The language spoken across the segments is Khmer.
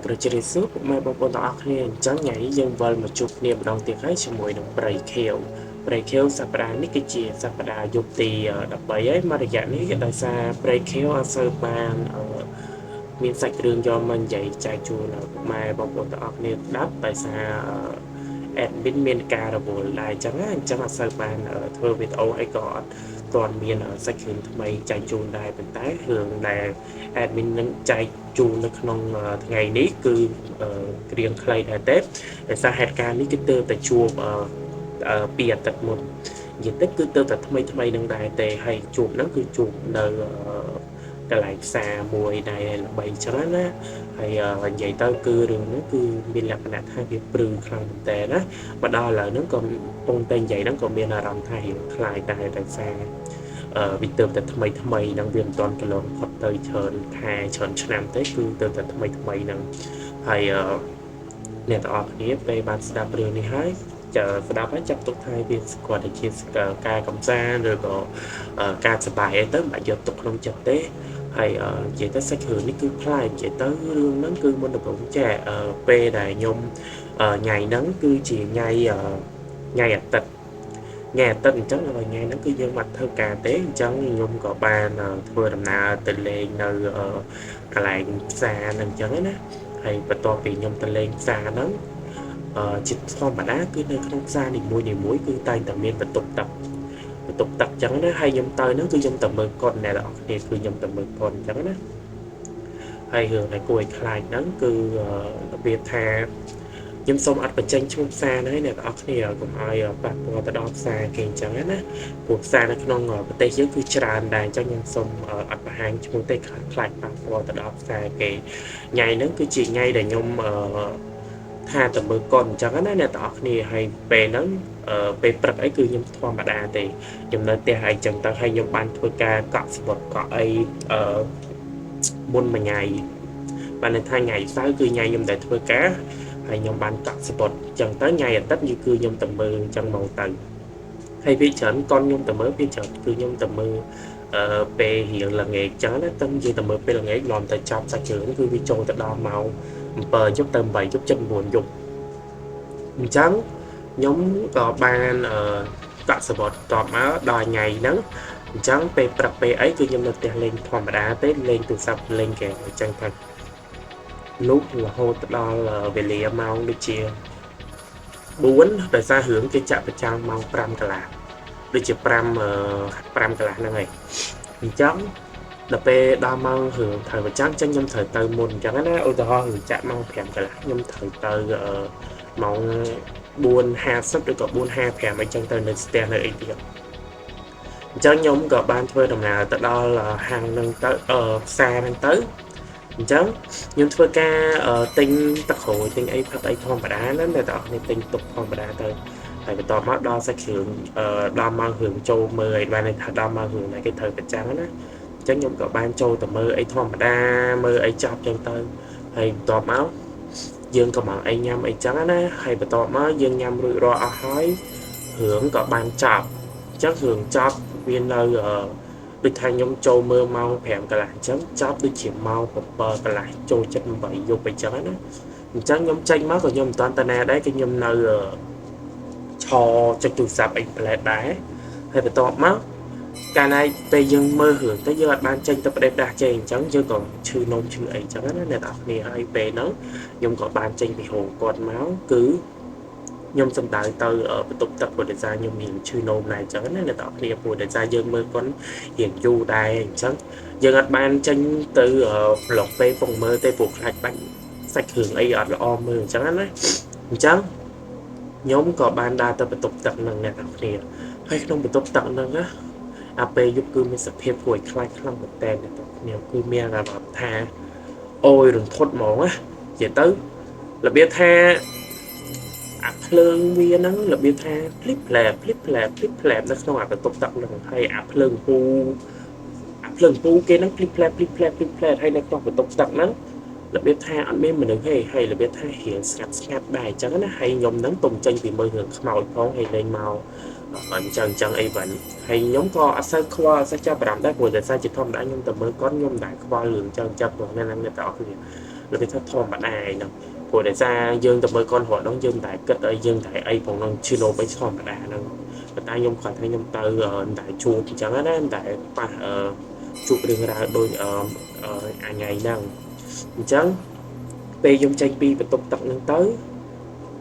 ប្រជារាស្ត្រពុកម៉ែបងប្អូនទាំងអស់គ្នាអញ្ចឹងថ្ងៃនេះយើងវិលមកជួបគ្នាម្ដងទៀតហើយជាមួយនឹងប្រៃខៀវសប្តាហ៍នេះគឺជាសប្តាហ៍យប់ទី13ហើយមករយៈនេះដោយសារប្រៃខៀវអត់សូវបានមានសាច់រឿងយកមកនិយាយចែកជូនពុកម៉ែបងប្អូនទាំងអស់គ្នាស្ដាប់ដោយសារadmin មានការរវល់ដែរអញ្ចឹងអត់សូវបានធ្វើវីដេអូអីក៏អត់ទាន់មានសាច់រឿងថ្មីចែកជូនដែរប៉ុន្តែរឿងដែល admin នឹងចែកជូននៅក្នុងថ្ងៃនេះគឺគ្រាខ្លីដែរទេដោយសារហេតុការណ៍នេះគឺទើបតែជួបពីអាទិត្យមុននិយាយទៅគឺទើបតែថ្មីនឹងដែរទេហើយជួបហ្នឹងគឺជួបនៅកន្លែងផ្សារមួយដែលល្បីច្រើនណាហើយនិយាយទៅគឺរឿងហ្នឹងគឺមានលក្ខណៈថាវាព្រឺខ្លាំងមែនតើណាមកដល់ឥឡូវហ្នឹងក៏ពងតែនិយាយហ្នឹងក៏មានអារម្មណ៍ថារៀងខ្លាយដែរដោយសារវាទៅតែថ្មីហ្នឹងវាមិនទាន់កន្លងផុតទៅច្រើនខែច្រើនឆ្នាំទេគឺទៅតែថ្មីហ្នឹងហើយអ្នកទាំងអស់គ្នាពេលបានស្ដាប់រឿងនេះហើយស្ដាប់ហើយចាប់ទុកថាវាគាត់តែជាការកំសាន្តឬក៏ការសប្បាយអីទៅមិនបាច់យកទុកក្នុងចិត្តទេហើយនិយាយទៅសាច់រឿងនេះគឺប្លែកនិយាយទៅរឿងហ្នឹងគឺមុនដំបូងចាពេលដែលខ្ញុំថ្ងៃហ្នឹងគឺជាថ្ងៃអាទិត្យអញ្ចឹងដល់ថ្ងៃហ្នឹងគឺយើងមកធ្វើការទេអញ្ចឹងខ្ញុំក៏បានធ្វើដំណើរទៅលេងនៅកន្លែងផ្សារហ្នឹងអញ្ចឹងណាហើយបន្ទាប់ពីខ្ញុំទៅលេងផ្សារហ្នឹងជាធម្មតាគឺនៅក្នុងផ្សារនីមួយគឺតែងតែមានបន្ទប់ទឹកអញ្ចឹងណាហើយខ្ញុំទៅហ្នឹងគឺខ្ញុំទៅមើលកុនអ្នកនរគ្នាគឺខ្ញុំទៅមើលកុនអញ្ចឹងណាហើយរឿងដែលគួរឲ្យខ្លាចហ្នឹងគឺរបៀបថាខ្ញុំសូមអត់បញ្ចេញឈ្មោះផ្សារហ្នឹងអ្នកនរគ្នាកុំឲ្យប៉ះពាល់ទៅដល់ផ្សារគេអញ្ចឹងណាព្រោះផ្សារនៅក្នុងប្រទេសយើងគឺច្រើនដែរអញ្ចឹងខ្ញុំសូមអត់បង្ហាញឈ្មោះទេខ្លាចប៉ះពាល់ទៅដល់ផ្សារគេថ្ងៃហ្នឹងគឺជាថ្ងៃដែលខ្ញុំថាទៅមើលកុនអញ្ចឹងណាអ្នកទាំងអស់គ្នាហើយពេលហ្នឹងពេលព្រឹកអីគឺខ្ញុំធម្មតាទេខ្ញុំនៅផ្ទះអីចឹងទៅហើយខ្ញុំបានធ្វើការកក់ស្បុតកក់អីមុនមួយថ្ងៃបានន័យថាថ្ងៃសៅរ៍គឺថ្ងៃខ្ញុំដែលធ្វើការហើយខ្ញុំបានកក់ស្បុតអញ្ចឹងទៅថ្ងៃអាទិត្យគឺខ្ញុំទៅមើលអញ្ចឹងមកទៅហើយវាច្រើនកុនខ្ញុំទៅមើលវាច្រើនគឺខ្ញុំទៅមើលពេលរៀងល្ងាចអញ្ចឹងណាទៅនិយាយទៅមើលពេលល្ងាចនាំទៅចប់សាច់រឿងគឺវាចូលទៅដល់ម៉ោង7យប់ទៅ8យប់7 9យប់អញ្ចឹងខ្ញុំក៏បានកក់សបត់តបមកដល់ថ្ងៃហ្នឹងអញ្ចឹងពេលព្រឹកពេលអីគឺខ្ញុំនៅផ្ទះលេងធម្មតាទេលេងទូរស័ព្ទលេងហ្គេមអញ្ចឹងទៅលុះរហូតដល់វេលាម៉ោងដូចជា4ដោយសាររឿងគេចាក់ប្រចាំម៉ោង5កន្លះដូចជា5កន្លះហ្នឹងហើយអញ្ចឹងដល់ពេលដល់ម៉ោងរឿងត្រូវប្រចាំចឹងខ្ញុំត្រូវទៅមុនអញ្ចឹងណាឧទាហរណ៍រឿងចាក់ម៉ោង5កន្លះខ្ញុំត្រូវទៅម៉ោង4:50ឬក៏4:55អីចឹងទៅនៅស្ទះនៅអីទៀតអញ្ចឹងខ្ញុំក៏បានធ្វើដំណើរទៅដល់ហាងហ្នឹងទៅផ្សារហ្នឹងទៅអញ្ចឹងខ្ញុំធ្វើការទិញទឹកក្រូចទិញអីផឹកអីធម្មតាណាតែអ្នកនរទិញទុកធម្មតាទៅហើយបន្ទាប់មកដល់សាច់គ្រឿងដល់ម៉ោងរឿងចូលមើលឲ្យបានថាដល់ម៉ោងរឿងណាគេត្រូវប្រចាំណាអញ្ចឹងខ្ញុំក៏បានចូលទៅមើលអីធម្មតាមើលអីចប់ចឹងទៅហើយបន្ទាប់មកយើងក៏មកអីញ៉ាំអីចឹងណាហើយបន្ទាប់មកយើងញ៉ាំរួចរាល់អស់ហើយរឿងក៏បានចប់អញ្ចឹងរឿងចប់វានៅដូចថាខ្ញុំចូលមើលម៉ោង5កន្លះអញ្ចឹងចប់ដូចជាម៉ោង7កន្លះចូល7 8យប់អីចឹងណាអញ្ចឹងខ្ញុំចេញមកក៏ខ្ញុំមិនតាន់តាណាដែរគឺខ្ញុំនៅឆចុចទូរស័ព្ទអីផ្លែតដែរហើយបន្ទាប់មកកាលណាពេលយើងមើលរឿងទៅយើងអត់បានចេញទៅប្រដេកដាស់ចេញអញ្ចឹងយើងក៏ឈឺនំឈឺអីអញ្ចឹងណាអ្នកនរគ្នាហើយពេលហ្នឹងខ្ញុំក៏បានចេញពីរោងគាត់មកគឺខ្ញុំសំដៅទៅបន្ទប់ទឹកព្រោះដោយសារខ្ញុំមានឈឺនោមដែរអញ្ចឹងណាអ្នកនរគ្នាព្រោះដោយសារយើងមើលគាត់រៀងយូរដែរអញ្ចឹងយើងអត់បានចេញទៅប្លុកពេលពងមើលទេព្រោះខ្លាចបាច់សាច់គ្រឿងអីអត់ល្អមើលអញ្ចឹងណាអញ្ចឹងខ្ញុំក៏បានដើរទៅបន្ទប់ទឹកនឹងអ្នកនរគ្នាហើយក្នុងបន្ទប់ទឹកហ្នឹងណាអាពេលយប់គឺមានសភាពគួរឲ្យខ្លាចខ្លាំងមែនតើអ្នកនរគ្នាគឺមានអារម្មណ៍ថាអូយរន្ធត់ហ្មងណានិយាយទៅរបៀបថាអាភ្លើងវាហ្នឹងរបៀបថាភ្លិបផ្លែនៅក្នុងអាបន្ទប់ទឹកហ្នឹងហើយអាភ្លើងពូគេហ្នឹងភ្លិបផ្លែហើយនៅក្នុងបន្ទប់ទឹកហ្នឹងរបៀបថាអត់មានមនុស្សទេហើយរបៀបថារៀងស្ងាត់ដែរអញ្ចឹងណាហើយខ្ញុំហ្នឹងទុំចេញពីមើលរឿងខ្មោចផងហើយលេងមកអញ្ចឹងអីវិញហើយខ្ញុំក៏អត់សូវខ្វល់អត់សូវចាប់អារម្មណ៍ដែរព្រោះតែសារជាធម្មតាខ្ញុំទៅមើលគាត់ខ្ញុំមិនដែលខ្វល់រឿងអញ្ចឹងចាប់ព្រោះអ្នកទាំងអស់គ្នា là biết thắt thòm bạn ai nè của để ra dương tập mới con họ nó dương tại cất ở dương tại ấyของnó chưa nộp với thòm bạn ai nè người ta nhung khỏi thấy nhung từ tại chùa thì chẳng á tại pa chụp đường ra đôi ngày năng chẳng bây dùng tranh bi và tục tập nâng tới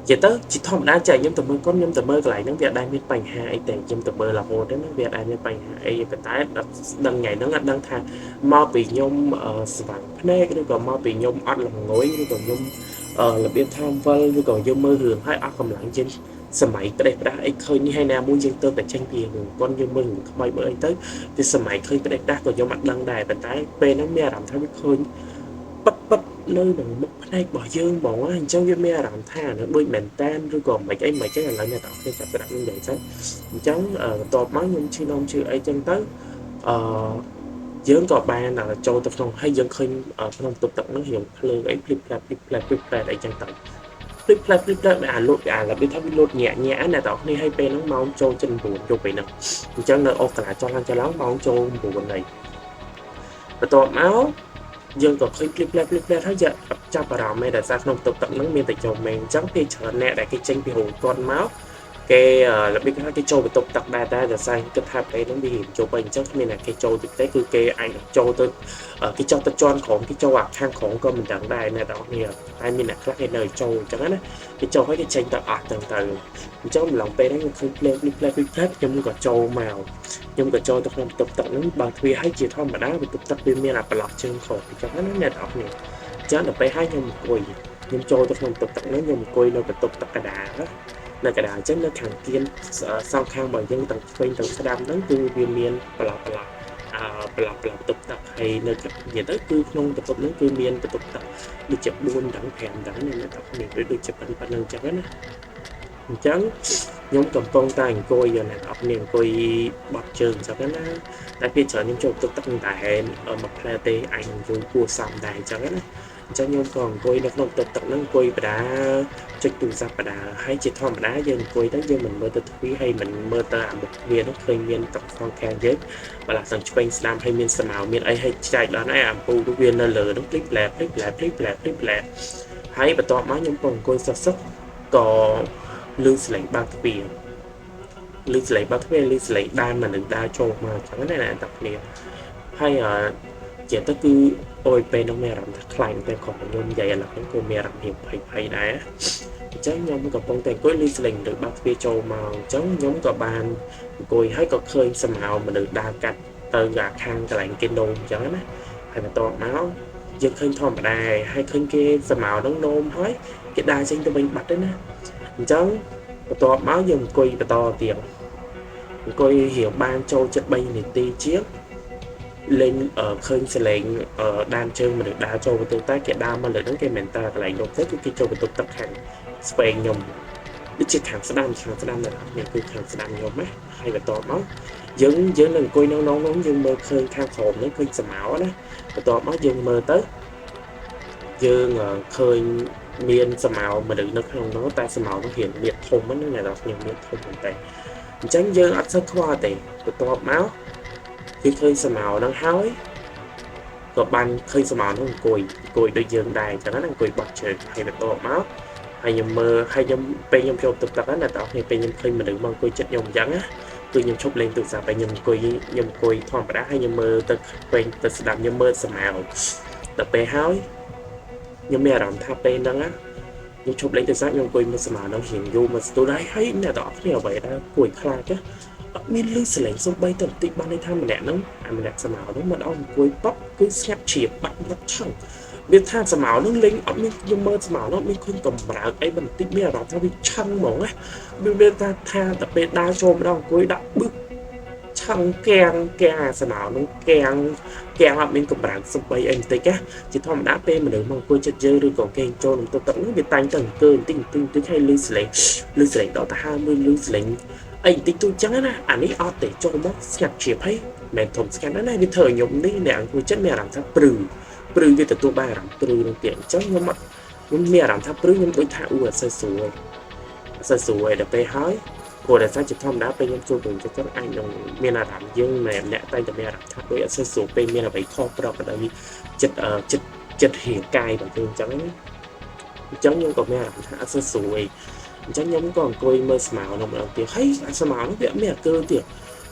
chỉ tới chỉ thòm đã chạy nhung tập mới con nhung tập mới lại những việc đang biết bành hai để nhung tập mới là hồ đến những việc đang biết bành hai phải tái đăng ngày nó đăng thang mau bị nhung sảng phê cái còn mau bị nhung ăn lòng ngối cái còn nhung là biết tham vân cái còn nhung mơ hưởng hay ăn cầm lặng trên sớm mấy cái đẹp đã ấy khơi như hay nào muốn dân tơ tại tranh bì con như mừng không may bữa tới thì sớm mấy khơi cái đẹp đã còn nhung mặt đăng đài và tái pe nó mẹ làm thay biết khơi bắt nơi bằng mất này bỏ dương bỏ anh trong cái mẹ làm tha nó đôi mền tan rồi còn mấy cái là lại nhà tạo cái chặt đặt như vậy sao cháu tọt máu nhưng chi non chưa ấy chân tới dưỡng có ba là châu tập trung hay dân khơi trong tập tập nó hiểu lơ ấy flip để chân tập flip là biết thắp lột nhẹ nhẹ này tạo này hay pe nó máu châu chân buồn cho vậy nè chẳng là ô cả cho lắng máu châu buồn này và tọt máu dương có khơi clip hết giờ cho bà rào mẹ đã ra không tập tập nó miền tại chồng mình chẳng thì chờ nè để cái tranh bị hồn con máu cái là biết cái trâu bị tục tập đa là sai cái tháp đấy nó bị hiểm trâu bệnh chắc nên là cái trâu thực tế cứ cái anh trâu tôi cái trâu tôi cho khổng cái trâu khang khổng con mình đằng đài này đó thì ai mình là khác cái đời trâu chẳng hạn cái trâu cái tranh tập từ cháu mình lòng pe đấy không clip nhưng có trâu màu nhưng có trâu tôi không tập tập nó bằng thuê hay chỉ thôi mà đá bị tập tập bên là bật chân khổng chẳng hạn nó nè đó này chắc là pe hai nhưng cùi nhưng trâu tôi không tập nó nhưng cùi nó bị tập cái đá đó là cái đá chắc nó thằng kiên sau khang bởi dân tầng bên tầng sa đam nó cứ viên miên bla tập tập hay nơi các gì tới cứ không tập nó cứ miên tập tập đi chụp buôn đẳng thèm đẳng nên nó tập nhiều để được chụp ảnh lần chắc đó trắng nhóm cầm phong tay coi giờ này học niềm coi bật trường cho cái nó tại vì chờ những chỗ tập tập tại ở mặt plate anh dùng cua sầm đại cho cái cho nhóm còn coi nó không tập nó coi và đã cho tụ ra và đã hay chỉ thon đá dân coi đó dân mình mơ tập quý hay mình mơ ta một viên nó khơi miên tập phong can chết và là thằng chụp Islam hay miên sầm màu miên ấy hay chạy đó này ảm pu viên nó lờ nó clip lẹp hay và to má nhóm còn coi sắp có lưu slấy ba cái lưu slấy ba cái lưu slấy đan mà đừng đa trâu mà chẳng này là tập liền hay chỉ tới cứ ôi pe nó mẹ làm thật lạnh pe còn nhôm dày là cái cô mẹ làm hiệp phải đá chắc nhóm có bông tiền cuối lưu slấy được ba cái trâu mà chống nhóm có bàn coi hay có khơi xâm hào mà được đa cạch từ gà khăn cái lạnh cái nôn chẳng á hay là to máu dân khơi thòm đài hay khơi kia xâm hào nó nôn hói cái đai xanh cho mình bắt đấy nè cháu to máu dùng quỳ và to tiền coi hiểu ban châu chất bay này ti chiếc lên ở khơi sẽ lệnh ở đan chân mà được đá châu với tương tác cái đa mà được đến cái mền ta lại đột phép cái châu với tục tập hành Spain nhầm đứt chiếc hàng sẽ đam là những cái hàng sẽ đam nhầm ấy hay là to máu dẫn lần coi nóng nhưng mơ khơi khang hồn nó khơi sầm áo đó và to máu dương mơ tới dương khơi miên sầm màu mà đừng nó không nó ta sầm màu nó hiện liệt thùng nó này là nhiều liệt thùng tay tránh dương ắt sắc khoa tệ của to máu khi khơi sầm màu đang hói có ban khơi sầm màu nó cùi đôi dương đài cho nó đang cùi bật trời hay là to máu hay nhầm mơ hay nhầm pe nhầm trộm tập tập là tạo hay pe nhầm khơi mà đừng mang cùi chất nhom trắng á cứ nhầm chụp lên từ xa pe nhầm cùi thòng đá hay nhầm mơ tật quen tật đam nhầm mơ sầm màu tập pe hói nhưng mẹ làm tháp bên đó á nhưng chụp lấy từ xác nhưng quên mà nó hiện vô mà tôi đấy thấy nè đó cái nào vậy đó quỳ khai chứ min lưu sẽ lấy xong bay tầm tị ban đây tham mà nè nó mình đặt sầm áo đó mà đó quỳ bắp cứ xếp chìa bắt nó thẳng biết tham sầm áo nó lính ở mình nhưng mơ sầm áo nó mình không cầm bạc ấy mình tị mẹ đó theo bị chăng mỏng á bên ta tha tập bên đa cho mà đó quỳ đặt bước chăng keng sầm áo nó keng là mình cầm bạc xong bay anh tị á chỉ thom đá pe mà được mong quên chết dơ rồi còn keng cho nó tập nó bị tay tầng cơ tinh hay lưu slấy đó ta 20 lưu slấy anh tính tôi chẳng á anh ấy ở để cho nó nhặt chìa hay mẹ thùng scan đó này cái thời nhộng đi nè anh chất mẹ làm sao prừ với tôi ba làm prừ đồng tiền chắc nhưng mà mẹ làm sao prừ nhưng với thả u ở sơ sùi để pe hói cô đã sao chỉ thom đá pe nhưng tôi cùng cho các anh đồng mẹ là làm dương mẹ tay cho mẹ làm sao với sơ sùi pe mẹ là phải kho pro ở đây ចិត្តរាងកាយរបស់យើងអញ្ចឹងខ្ញុំក៏មានអារម្មណ៍ថាអត់សូវស្រួយអញ្ចឹងខ្ញុំក៏អង្គុយមើលស្មៅនៅម្ដងទៀតហើយអាស្មៅនោះវាមានអាកើទៀត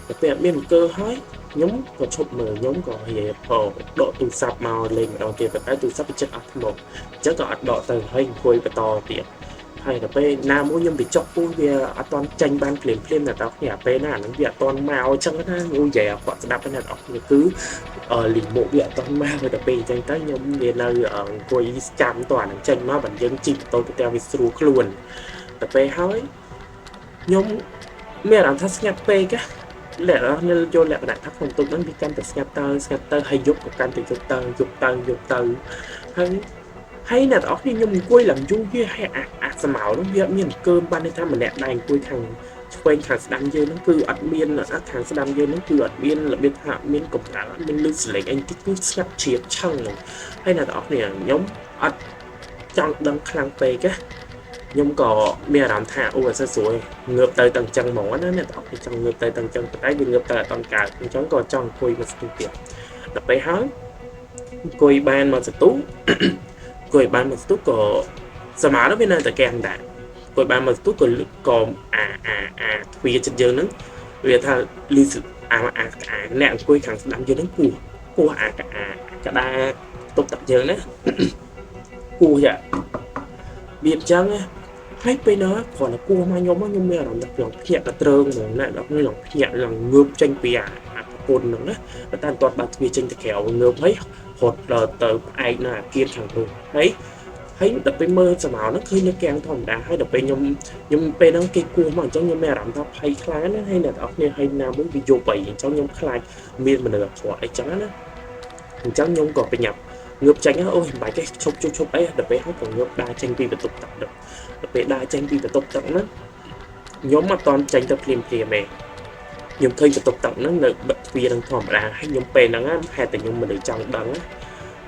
តែពេលមានអាកើហើយខ្ញុំក៏ឈប់មើលខ្ញុំក៏រៀបដកទូរស័ព្ទមកលេងម្ដងទៀតតែទូរស័ព្ទវាចិត្តអស់ថ្មអញ្ចឹងក៏អត់ដកទៅហើយអង្គុយបន្តទៀតហើយដល់ពេលណាមួយខ្ញុំទៅចុកពោះវាអត់តន់ចាញ់បានភ្លាមតែដល់គ្នាពេលណាហ្នឹងវាអត់តន់មកអញ្ចឹងណាខ្ញុំនិយាយអត់ស្ដាប់ណាដល់គ្នាគឺលីម៉ូវាអត់តន់មកដល់ពេលអញ្ចឹងទៅខ្ញុំវានៅអង្គុយចាំតអាហ្នឹងចេញមកបើយើងជីកទៅផ្ទះវាស្រួលខ្លួនដល់ពេលហើយខ្ញុំមានអារម្មណ៍ថាស្ងាត់ពេកលក្ខណៈចូលលក្ខណៈថាក្នុងទុកហ្នឹងវាកាន់តែស្ងាត់ទៅហើយយប់ក៏កាន់តែយប់ទៅហើយអ្នកទាំងអស់គ្នាខ្ញុំអង្គុយឡើងយូរវាហើយអាស្មៅនោះវាមានកើបានន័យថាម្នាក់ដែរអង្គុយខាងឆ្វេងខាងស្ដាំយើងហ្នឹងគឺអត់មានខាងស្ដាំយើងហ្នឹងគឺអត់មានរបៀបថាមានកម្ដៅអត់មានលឺសលេងអីតិចគឺស្ងាត់ជ្រាបឆឹងហ្នឹងហើយអ្នកទាំងអស់គ្នាខ្ញុំអត់ចង់ដឹងខ្លាំងពេកខ្ញុំក៏មានអារម្មណ៍ថាអូអត់ស្រួលងើបទៅទាំងចឹងហ្មងណាអ្នកទាំងអស់គ្នាចង់ងើបទៅទាំងចឹងតែវាងើបទៅអត់តន់កើតអញ្ចឹងក៏ចង់អង្គុយមកស្ទុះទៀតដល់ពេលហើយអង្គុយបានមកស្ទុះគួយបានមកស្ទុះក៏ស្មារតីវានៅតែកៀងដែរគួយបានមកស្ទុះក៏ទ្វាចិត្តយើងហ្នឹងវាថាលឺអ្នកអង្គុយខាងស្ដាំយើងហ្នឹងគោះកដាតុបទឹកយើងណាគោះយ៉ាវាអញ្ចឹងហើយពេលនោះគ្រាន់តែគោះមកខ្ញុំមានអារម្មណ៍ថាខ្ញុំភ្ញាក់កត្រើងហ្មងណាដល់ខ្ញុំភ្ញាក់ឡើងងើបចេញពីអាប្រពន្ធហ្នឹងណាតែតាន់ទាត់បាត់ទ្វាចេញទៅក្រៅងើបហើយរត់ដល់ទៅផ្អែកនៅអាគារខាងនោះហើយដល់ពេលមើលស្មៅហ្នឹងឃើញនៅកៀងធម្មតាហើយដល់ពេលខ្ញុំពេលហ្នឹងគេគោះមកអញ្ចឹងខ្ញុំមានអារម្មណ៍ថាភ័យខ្លាចណាហើយអ្នកនរគ្នាហើយណាមួយវាយប់អីអញ្ចឹងខ្ញុំខ្លាចមានមនុស្សអក្រក់អីចឹងណាអញ្ចឹងខ្ញុំក៏ប្រញាប់ងើបចេញអូយមិនបាច់ទេឈប់អីដល់ពេលហើយក៏ងើបដើរចេញពីបន្ទប់ទឹកដល់ពេលដើរចេញពីបន្ទប់ទឹកហ្នឹងខ្ញុំអត់តន់ចេញទៅភ្លាមទេខ្ញុំឃើញបន្ទប់ទឹកហ្នឹងនៅបិទទ្វារនឹងធម្មតាហើយខ្ញុំពេលហ្នឹងហេតុតែខ្ញុំមិនចង់ដឹង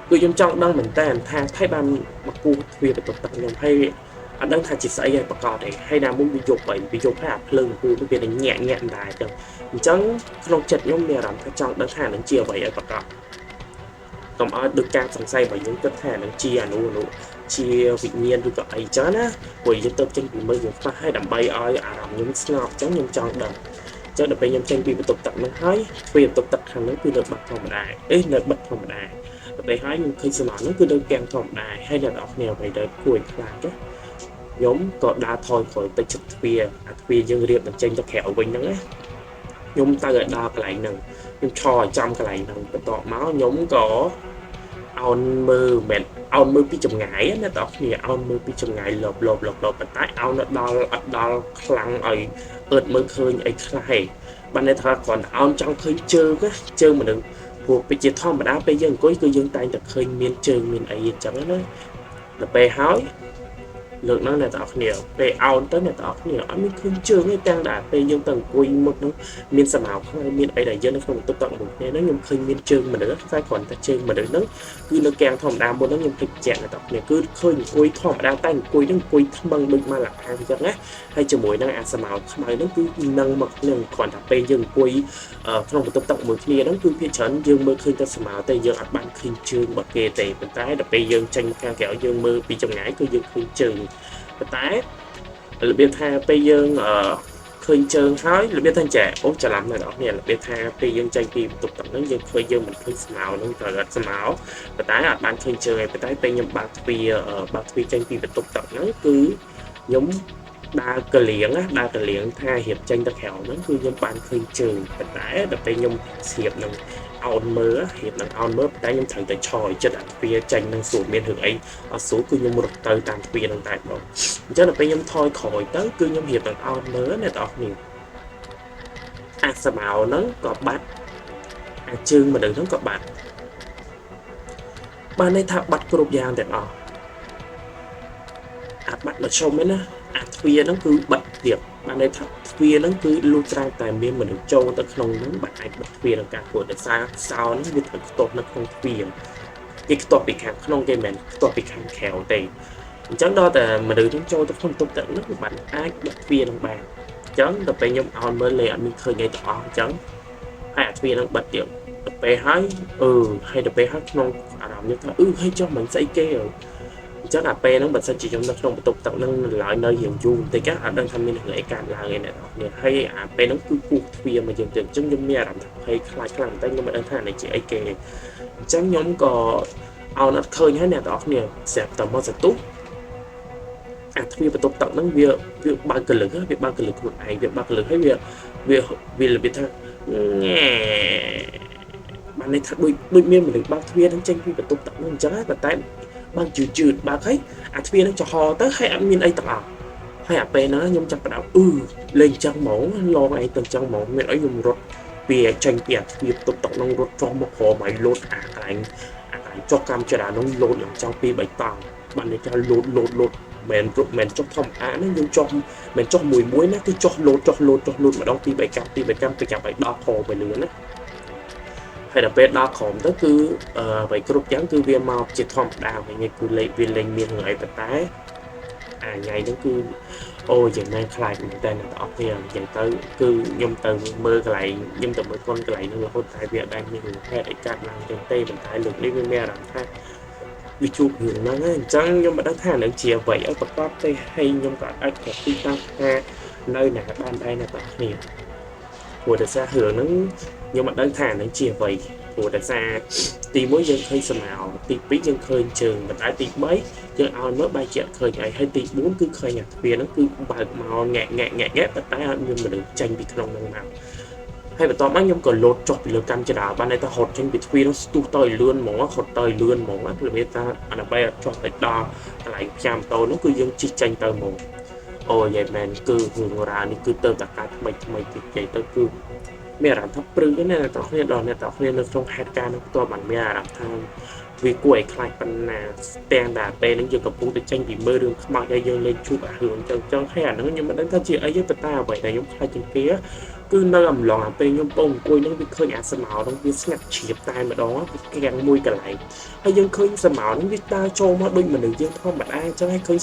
គឺខ្ញុំចង់ដឹងមែនតើថាថៃបានមកគូទ្វារបន្ទប់ទឹកខ្ញុំហើយអត់ដឹងថាជាស្អីឲ្យប្រកាសទេហើយណាមួយវាយប់ហើយអាភ្លើងគូវាញាក់ដែរចឹងអញ្ចឹងក្នុងចិត្តខ្ញុំមានអារម្មណ៍ថាចង់ដឹងថានឹងជាអ្វីឲ្យប្រកាសកុំឲ្យដូចការសង្ស័យរបស់យើងគិតថានឹងជាអនុជាវិញ្ញាណឬក៏អីចឹងណាព្រោះយើងទៅចេញពីមើលយើងខ្លះហើយដើម្បីឲ្យអារម្មណ៍ខ្ញុំស្ងប់ចឹងខ្ញុំចង់ដឹងចឹងដល់ពេលខ្ញុំចេញពីបន្ទប់ទឹកហ្នឹងហើយទ្វារបន្ទប់ទឹកខាងនោះគឺនៅបាត់ធម្មតានៅបិទធម្មតាដល់ពេលហើយខ្ញុំឃើញស្មាហ្នឹងគឺនៅកៀងធម្មតាហើយអ្នកនរគ្នាអ្វីដែលគួរឲ្យខ្លាចខ្ញុំក៏ដើរថយក្រោយទៅជិតទ្វារយើងរៀបបញ្ចេញទៅក្រៅវិញហ្នឹងណាខ្ញុំទៅឲ្យដល់កន្លែងហ្នឹងខ្ញុំឈរឲ្យចំកន្លែងហ្នឹងបន្ទាប់មកខ្ញុំក៏អោនមើលមិនអោនមើលពីចម្ងាយណាអ្នកនរគ្នាអោនមើលពីចម្ងាយលបប៉ុន្តែអោនដល់អត់ដល់ខ្លាំងឲ្យអឺតមើលឃើញអីខ្លះឯងបានន័យថាគ្រាន់តែអោនចង់ឃើញជើងមនុស្សព្រោះពីជាធម្មតាពេលយើងអង្គុយគឺយើងតែងតែឃើញមានជើងមានអីអញ្ចឹងណាដល់ពេលហើយលើកហ្នឹងអ្នកទាំងអស់គ្នាពេលអោនទៅអ្នកទាំងអស់គ្នាអត់មានឃើញជើងទេទាំងដែរពេលយើងទៅអង្គុយមុខហ្នឹងមានសម្ៅខ្លាំងមានអីដែលយើងនៅក្នុងទឹកទឹកមួយគ្នាហ្នឹងខ្ញុំឃើញមានជើងមនុស្សតែគ្រាន់តែជើងមនុស្សហ្នឹងគឺនៅកៀងធម្មតាមុនហ្នឹងខ្ញុំភ្លេចចែកអ្នកទាំងអស់គ្នាគឺឃើញអង្គុយធម្មតាតែអង្គុយហ្នឹងអង្គុយថ្មឹងដូចមកលក្ខខណ្ឌអញ្ចឹងណាហើយជាមួយនឹងអាសម្ៅខ្មៅហ្នឹងគឺនឹងមកនឹងគ្រាន់តែពេលយើងអង្គុយក្នុងបន្ទប់ទឹកមួយគ្នាហ្នឹងគឺភាគច្រើនយើងមើលឃើញតែសម្ៅតែយើងអត់បានឃើញជើងរបស់គេទេប៉ុន្តែដល់ពេលយើងចេញខាងក្រៅយើងមើលពីចម្ងាយគឺយើងឃើញជើងប៉ុន្តែរបៀបថាពេលយើងឃើញជើងហើយរបៀបថាចាអូច្រឡំអ្នកនរគ្នារបៀបថាពេលយើងចេញពីបន្ទប់ទឹកហ្នឹងយើងឃើញយើងមិនឃើញស្មៅហ្នឹងក៏រត់ស្មៅប៉ុន្តែអត់បានឃើញជើងឯងប៉ុន្តែពេលខ្ញុំបើកទ្វារចេញពីបន្ទប់ទឹកហ្នឹងគឺខ្ញុំដើរកលៀងថារៀបចេញទៅក្រៅហ្នឹងគឺខ្ញុំបានឃើញជើងប៉ុន្តែដល់ពេលខ្ញុំស្រៀបនឹងអោនមើលរៀបនឹងអោនមើលតែខ្ញុំត្រូវតែឆយចិត្តអាទ្វារចេញនឹងស្រួលមានរឿងអីអត់ស្រួលគឺខ្ញុំរត់ទៅតាមទ្វារនឹងតែបងអញ្ចឹងដល់ពេលខ្ញុំថយក្រោយទៅគឺខ្ញុំរៀបនឹងអោនមើលអ្នកទាំងអស់គ្នាអាស្មៅហ្នឹងក៏បាត់អាជើងមនុស្សហ្នឹងក៏បាត់បានន័យថាបាត់គ្រប់យ៉ាងទាំងអស់អាបាត់មកជុំឯណាអាទ្វារហ្នឹងគឺបាត់ទៀតបានន័យថាទ្វារហ្នឹងគឺលុះត្រាតែមានមនុស្សចូលទៅក្នុងហ្នឹងបាត់អាចបិទទ្វារនឹងការពួតដោយសារសោហ្នឹងវាត្រូវខ្ទាស់នៅក្នុងទ្វារគេខ្ទាស់ពីខាងក្នុងគេមិនខ្ទាស់ពីខាងក្រៅទេអញ្ចឹងដល់តែមនុស្សហ្នឹងចូលទៅក្នុងបន្ទប់ទឹកហ្នឹងគឺបាត់អាចបិទទ្វារនឹងបានអញ្ចឹងដល់ពេលខ្ញុំអោនមើលលេអត់មានឃើញអីទាំងអស់អញ្ចឹងហើយអាទ្វារហ្នឹងបិទទៀតហ ពេលហើយហើយទៅពេលហើយក្នុងអារម្មណ៍ខ្ញុំថាហើយចុះមិនស្អីគេអញ្ចឹងអាពេលហ្នឹងបើសិនជាខ្ញុំនៅក្នុងបន្ទប់ទឹកហ្នឹងឡើយនៅរៀងយូរបន្តិចអត់ដឹងថាមានរឿងអីកើតឡើងឯអ្នកនរគ្នាហើយអាពេលហ្នឹងគឺគូសទ្វារមកយើងទៅអញ្ចឹងខ្ញុំមានអារម្មណ៍ថាភ័យខ្លាចខ្លាំងតែខ្ញុំមិនដឹងថានេះជាអីគេអញ្ចឹងខ្ញុំក៏អោនអត់ឃើញហើយអ្នកនរគ្នាស្រាប់តែមកសន្ទុះអាទ្វារបន្ទប់ទឹកហ្នឹងវាបើកកលឹកវាបើកកលឹកខ្លួនឯងវាបើកកលឹកហើយវារបៀបថាញ៉ែបានន័យថាដូចមានមនុស្សបើកទ្វារហ្នឹងចេញពីបន្ទប់ទឹកហ្នឹងអញ្ចឹងតែបើកយឺតបើកហើយអាទ្វារហ្នឹងចំហទៅហើយអត់មានអីទាំងអស់ហើយអាពេលហ្នឹងខ្ញុំចាប់ផ្ដើមលេងចឹងហ្មងឡងឯងទៅចឹងហ្មងមានអីខ្ញុំរត់ពីចេញពីអាទ្វារបន្ទប់ទឹកហ្នឹងរត់ចុះមកក្រោមហើយលោតអាកន្លែងចុះកម្មចរាហ្នឹងលោតឡើងចង់ពី3តង់បានន័យថាលោតមិនចុះធម្មតាណាយើងចុះមិនចុះមួយណាគឺចុះលោតម្ដងពី3កម្មទៅចាប់ឲ្យដល់ខទៅលឿនណាហើយដល់ពេលដល់ក្រុមទៅគឺអ្វីគ្រប់យ៉ាងគឺវាមកជាធម្មតាវិញគឺវាលេងមានរឿងអីប៉ុន្តែអាថ្ងៃហ្នឹងគឺយ៉ាងណាខ្លាចមែនតើអ្នកទាំងអស់គ្នានិយាយទៅគឺខ្ញុំទៅមើលកន្លែងខ្ញុំទៅមើលកន្លែងហ្នឹងរហូតតែវាបានមានហេតុអីកើតឡើងចឹងទេប៉ុន្តែលើកនេះវាមានអារម្មណ៍ថាវាជួបរឿងហ្នឹងហើយអញ្ចឹងខ្ញុំមិនដឹងថានឹងជាអ្វីឲ្យប្រកបទេហើយខ្ញុំក៏អាចប្រទីតាមថានៅណាបានដែរអ្នកទាំងអស់គ្នាព្រោះតែសាររឿងហ្នឹងខ្ញុំមិនដឹងថានឹងជាអ្វីព្រោះតែសារទី1យើងឃើញស្មៅទី2យើងឃើញជើងប៉ុន្តែទី3យើងឲ្យមើលបែរជាឃើញហើយទី4គឺឃើញអាទ្វារហ្នឹងគឺបើកមកងែកប៉ុន្តែអត់មានមនុស្សចេញពីក្នុងហ្នឹងមកហើយបន្ទាប់មកខ្ញុំក៏លោតចុះពីលើកម្មចរាបានតែហត់ចេញពីទ្វារនោះស្ទុះទៅលឿនហ្មងហត់ទៅលឿនហ្មងព្រោះវាថាអានបែចុះទៅដល់កន្លែងផ្សាំតូននោះគឺយើងជិះចេញទៅហ្មងយាយមែនគឺរឿងរ៉ាវនេះគឺទៅតែការថ្មីតិចទៅគឺមានអារម្មណ៍ថាព្រឺណាអ្នកទាំងគ្នាដល់អ្នកទាំងគ្នានៅក្នុងហេតុការណ៍នោះផ្ទាល់បានមានអារម្មណ៍ថាវាគួរឲ្យខ្លាចប៉ុណ្ណាទាំងតែពេលហ្នឹងយើងកំពុងតែចេញពីមើលរឿងខ្មោចហើយយើងលេងជួបអារឿងចឹងហើយអាហ្នឹងខ្ញុំមិនដឹងថាជាអីទេប៉ុន្តែអ្វីដែលខ្ញុំខ្លាចជាងគេគឺនៅអំឡុងអាពេលខ្ញុំបងអង្គុយហ្នឹងវាឃើញអាស្មៅហ្នឹងវាស្ងាត់ជ្រាបតែម្ដងវាគាំងមួយកន្លែងហើយយើងឃើញស្មៅហ្នឹងវាដើរចូលមកដូចមនុស្សយើងធម្មតាអញ្ចឹងហើយឃើញ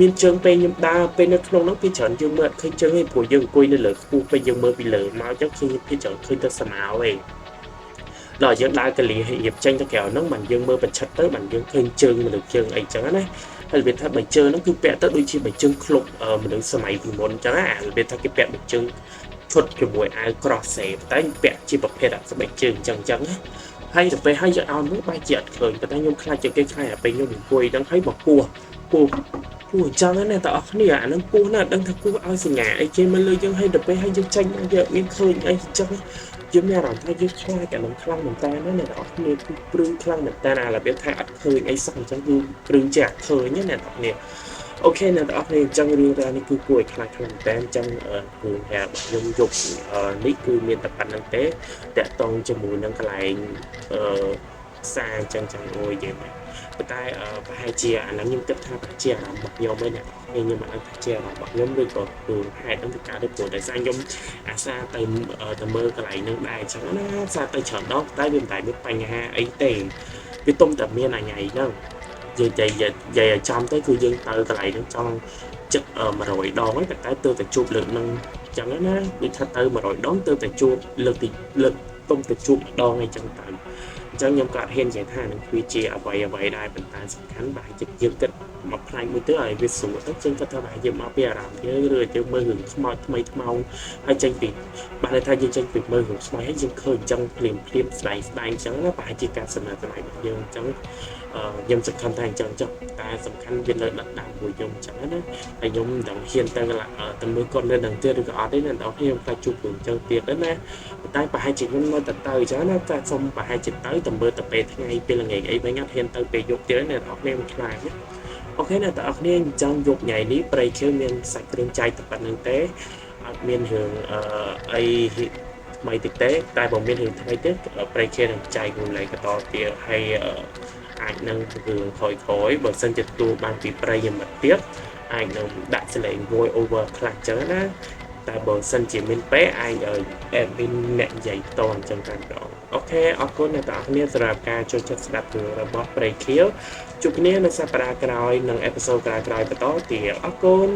មានជើងពេលខ្ញុំដើរពេលនៅក្នុងហ្នឹងវាច្រើនយើងមើលអត់ឃើញជើងទេព្រោះយើងអង្គុយនៅលើខ្ពស់ពេលយើងមើលពីលើមកអញ្ចឹងឃើញវាច្រើនឃើញតែស្មៅឯងដល់យើងដើរកលីរៀបចេញទៅក្រៅហ្នឹងបានយើងមើលប្រឆិតទៅបានយើងឃើញជើងមនុស្សជើងអីចឹងណាហើយវាថាបើជើងហ្នឹងគឺពាក់ទៅដូចជាបើជើងឃ្លុកមនុស្សសម័យពីមុនចឹងណាវាថាគេពាក់បើជើងឈុតជាមួយអាវក្រោះសេតែពាក់ជាប្រភេទស្បែកជើងចឹងហើយទៅពេលហើយយើងឲ្យមើលបែរជាអត់ឃើញប៉ុន្តែខ្ញុំខ្លាចជាងគេខ្លាចតែពេលខ្ញុំអង្គុយហ្នឹងហើយមកពោះអញ្ចឹងណាតែអស់គ្នាអាហ្នឹងពោះណាដឹងថាពោះឲ្យសញ្ញាអីគេមកលើយើងហើយទៅពេលហើយយើងចេញមកយើងមានឃើញអីចឹងយើងមានអារម្មណ៍ថាយើងខ្លាចអាហ្នឹងខ្លាំងមែនតើណាអ្នកនរគ្នាគឺព្រឺខ្លាំងមែនតើអារបៀបថាអត់ឃើញអីសោះអញ្ចឹងគឺព្រឺជាអត់ឃើញណាអ្នកនរគ្នាអូខេអ្នកនរគ្នាអញ្ចឹងរឿងរ៉ាវនេះគឺគួរឲ្យខ្លាចខ្លាំងមែនតើអញ្ចឹងគឺថាខ្ញុំយកនេះគឺមានតែប៉ុណ្្នឹងទេតាក់ទងជាមួយនឹងកន្លែងផ្សារអញ្ចឹងនិយាយមកប៉ុន្តែប្រហែលជាអាហ្នឹងខ្ញុំគិតថាប្រហែលជាអារម្មណ៍របស់ខ្ញុំឯងអ្នកខ្ញុំមិនដឹងថាជាអារម្មណ៍របស់ខ្ញុំឬក៏គឺហេតុហ្នឹងគឺកើតដោយព្រោះតែខ្ញុំអាសាទៅមើលកន្លែងហ្នឹងដែរអញ្ចឹងណាសាទៅច្រើនដងតែវាមិនតែមានបញ្ហាអីទេវាទុំតែមានអាថ្ងៃហ្នឹងនិយាយចំទៅគឺយើងទៅកន្លែងហ្នឹងចង់ចិត្ត100ដងហើយតែទៅតែជួបលើកហ្នឹងអញ្ចឹងណាដូចថាទៅ100ដងទៅតែជួបលើកទុំតែជួបម្ដងអីចឹងទៅអញ្ចឹងខ្ញុំក៏ហ៊ាននិយាយថានឹងគឺជាអ្វីដែរប៉ុន្តែសំខាន់បែរជាយើងគិតមកផ្នែកមួយទៅឲ្យវាស្រួលទៅយើងគិតថាបែរជាមកពីអារម្មណ៍យើងឬយើងមើលរឿងខ្មោចថ្មីថ្មោងហើយចេញពីបានន័យថាយើងចេញពីមើលរឿងស្បែកហើយយើងឃើញអញ្ចឹងភ្លាមស្ដែងអញ្ចឹងណាបែរជាការសំណើស្បែករបស់យើងអញ្ចឹងខ្ញុំសំខាន់ថាអញ្ចឹងចុះតែសំខាន់វានៅដាក់តាមមួយខ្ញុំអញ្ចឹងណាហើយខ្ញុំមិនដឹងហ៊ានទៅមើលគាត់នៅនឹងទៀតឬក៏អត់ទេណាដល់ខ្ញុំតែជួបរឿងអញ្ចឹងទៀតណាតែប្រហែលជាខ្ញុំនៅតែទៅអញ្ចឹងណាតែសុំប្រហែលជាទៅមើលទៅពេលថ្ងៃពេលល្ងាចអីវិញអត់ហ៊ានទៅពេលយប់ទៀតណាអ្នកនរគ្នាមិនខ្លាចណាអូខេអ្នកនរគ្នាអញ្ចឹងយប់ថ្ងៃនេះប្រៃឈើមានសាច់គ្រឿងចែកតែប៉ុណ្្នឹងទេអត់មានរឿងអីថ្មីតិចទេតែបើមានរឿងថ្មីទៀតប្រៃឈើនឹងចែករំលែកបន្តទៀតហើយអាចនឹងរឿងក្រោយបើសិនជាទទួលបានពីប្រិយមិត្តទៀតអាចនឹងដាក់សលេង voice over ខ្លះចឹងណាតែបើសិនជាមានពេលអាចឲ្យ admin អ្នកនិយាយតអញ្ចឹងតែម្ដងអូខេអរគុណអ្នកទាំងអស់គ្នាសម្រាប់ការចូលចិត្តស្ដាប់រឿងរបស់ព្រៃខៀវជួបគ្នានៅសប្តាហ៍ក្រោយនិងអេពីសូតក្រោយបន្តទៀតអរគុណ